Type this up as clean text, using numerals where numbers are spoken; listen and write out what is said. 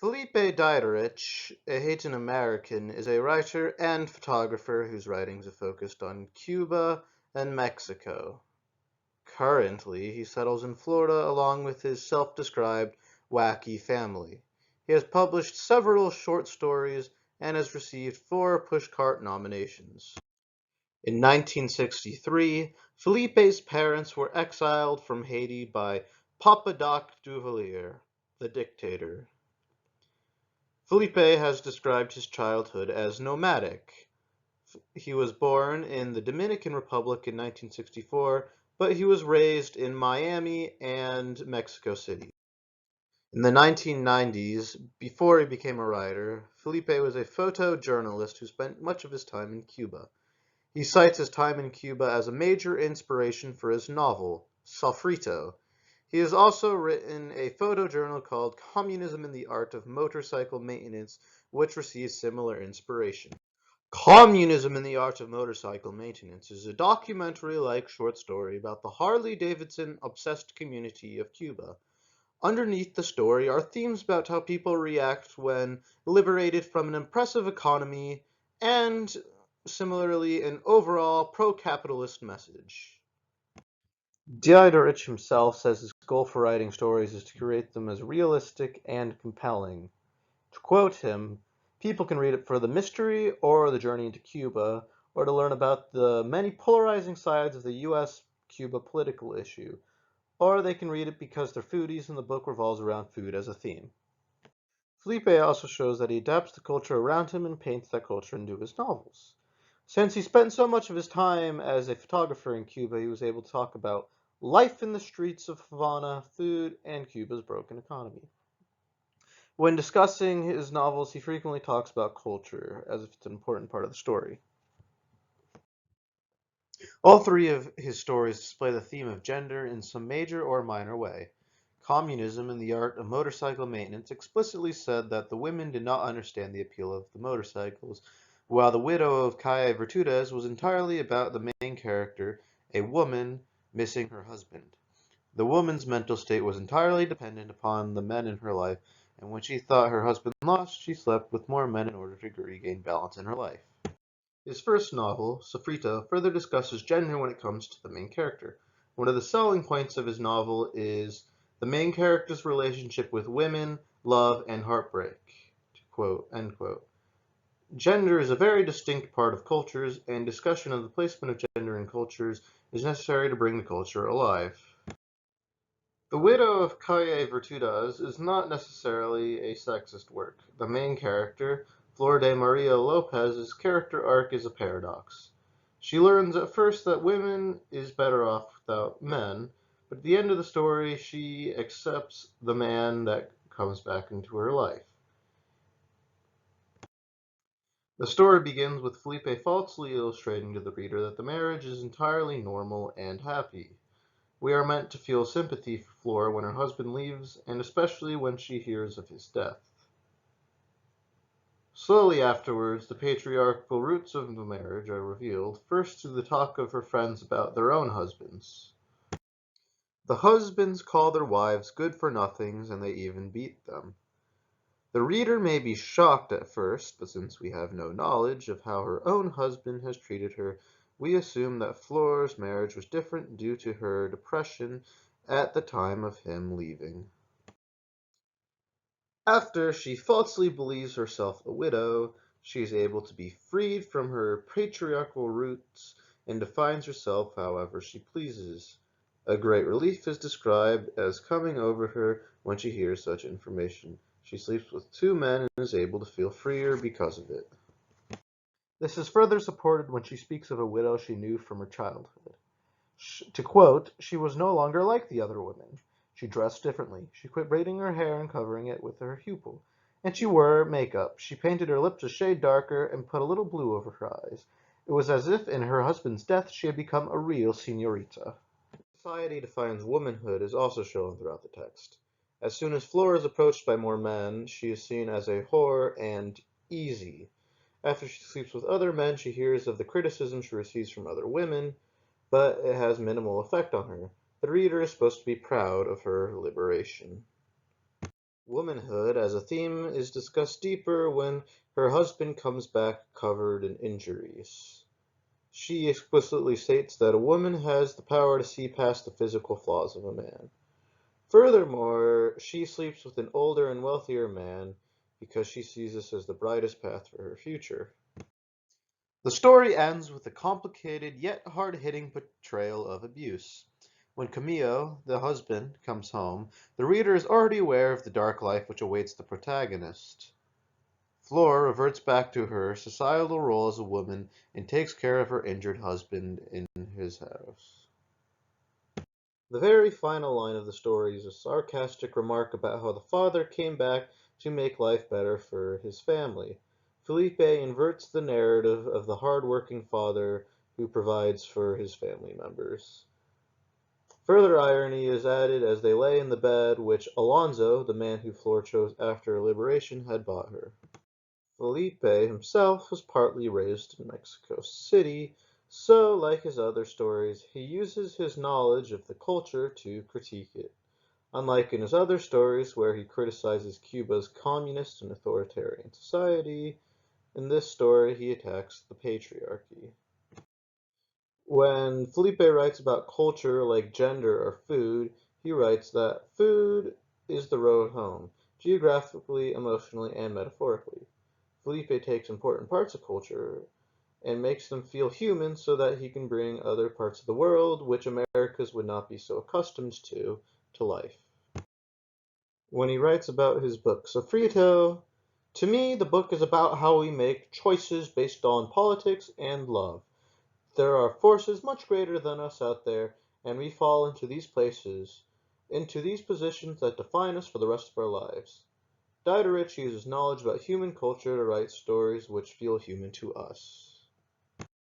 Felipe Diderich, a Haitian American, is a writer and photographer whose writings have focused on Cuba and Mexico. Currently, he settles in Florida along with his self-described wacky family. He has published several short stories and has received 4 Pushcart nominations. In 1963, Felipe's parents were exiled from Haiti by Papa Doc Duvalier, the dictator. Felipe has described his childhood as nomadic. He was born in the Dominican Republic in 1964, but he was raised in Miami and Mexico City. In the 1990s, before he became a writer, Felipe was a photojournalist who spent much of his time in Cuba. He cites his time in Cuba as a major inspiration for his novel, Sofrito. He has also written a photojournal called Communism and the Art of Motorcycle Maintenance, which receives similar inspiration. Communism and the Art of Motorcycle Maintenance is a documentary-like short story about the Harley-Davidson obsessed community of Cuba. Underneath the story are themes about how people react when liberated from an oppressive economy and, similarly, an overall pro-capitalist message. Diederich himself says his goal for writing stories is to create them as realistic and compelling. To quote him, people can read it for the mystery or the journey into Cuba, or to learn about the many polarizing sides of the US-Cuba political issue, or they can read it because they're foodies and the book revolves around food as a theme. Felipe also shows that he adapts the culture around him and paints that culture into his novels. Since he spent so much of his time as a photographer in Cuba, he was able to talk about life in the streets of Havana, food, and Cuba's broken economy. When discussing his novels, he frequently talks about culture, as if it's an important part of the story. All 3 of his stories display the theme of gender in some major or minor way. Communism and the Art of Motorcycle Maintenance explicitly said that the women did not understand the appeal of the motorcycles, while The Widow of Calle Virtudes was entirely about the main character, a woman, missing her husband. The woman's mental state was entirely dependent upon the men in her life, and when she thought her husband lost, she slept with more men in order to regain balance in her life. His first novel, Sofrito, further discusses gender when it comes to the main character. One of the selling points of his novel is the main character's relationship with women, love, and heartbreak. Quote, end quote. Gender is a very distinct part of cultures, and discussion of the placement of gender in cultures is necessary to bring the culture alive. The Widow of Calle Virtudes is not necessarily a sexist work. The main character, Flor de Maria Lopez's character arc is a paradox. She learns at first that women is better off without men, but at the end of the story she accepts the man that comes back into her life. The story begins with Felipe falsely illustrating to the reader that the marriage is entirely normal and happy. We are meant to feel sympathy for Flora when her husband leaves, and especially when she hears of his death. Slowly afterwards, the patriarchal roots of the marriage are revealed, first through the talk of her friends about their own husbands. The husbands call their wives good-for-nothings, and they even beat them. The reader may be shocked at first, but since we have no knowledge of how her own husband has treated her, we assume that Flora's marriage was different due to her depression at the time of him leaving. After she falsely believes herself a widow, she is able to be freed from her patriarchal roots and defines herself however she pleases. A great relief is described as coming over her when she hears such information. She sleeps with 2 men and is able to feel freer because of it. This is further supported when she speaks of a widow she knew from her childhood. To quote, "She was no longer like the other women. She dressed differently. She quit braiding her hair and covering it with her hupel. And she wore makeup. She painted her lips a shade darker and put a little blue over her eyes. It was as if in her husband's death she had become a real senorita." Society defines womanhood is also shown throughout the text. As soon as Flora is approached by more men, she is seen as a whore and easy. After she sleeps with other men, she hears of the criticism she receives from other women, but it has minimal effect on her. The reader is supposed to be proud of her liberation. Womanhood as a theme is discussed deeper when her husband comes back covered in injuries. She explicitly states that a woman has the power to see past the physical flaws of a man. Furthermore, she sleeps with an older and wealthier man because she sees this as the brightest path for her future. The story ends with a complicated yet hard-hitting portrayal of abuse. When Camillo, the husband, comes home, the reader is already aware of the dark life which awaits the protagonist. Flor reverts back to her societal role as a woman and takes care of her injured husband in his house. The very final line of the story is a sarcastic remark about how the father came back to make life better for his family. Felipe inverts the narrative of the hard-working father who provides for his family members. Further irony is added as they lay in the bed which Alonso, the man who Flor chose after her liberation, had bought her. Felipe himself was partly raised in Mexico City, so like his other stories, he uses his knowledge of the culture to critique it. Unlike in his other stories where he criticizes Cuba's communist and authoritarian society, in this story he attacks the patriarchy. When Felipe writes about culture like gender or food, he writes that food is the road home, geographically, emotionally, and metaphorically. Felipe takes important parts of culture and makes them feel human so that he can bring other parts of the world, which Americans would not be so accustomed to life. When he writes about his book Sofrito, to me the book is about how we make choices based on politics and love. There are forces much greater than us out there, and we fall into these places, into these positions that define us for the rest of our lives. Diderich uses knowledge about human culture to write stories which feel human to us.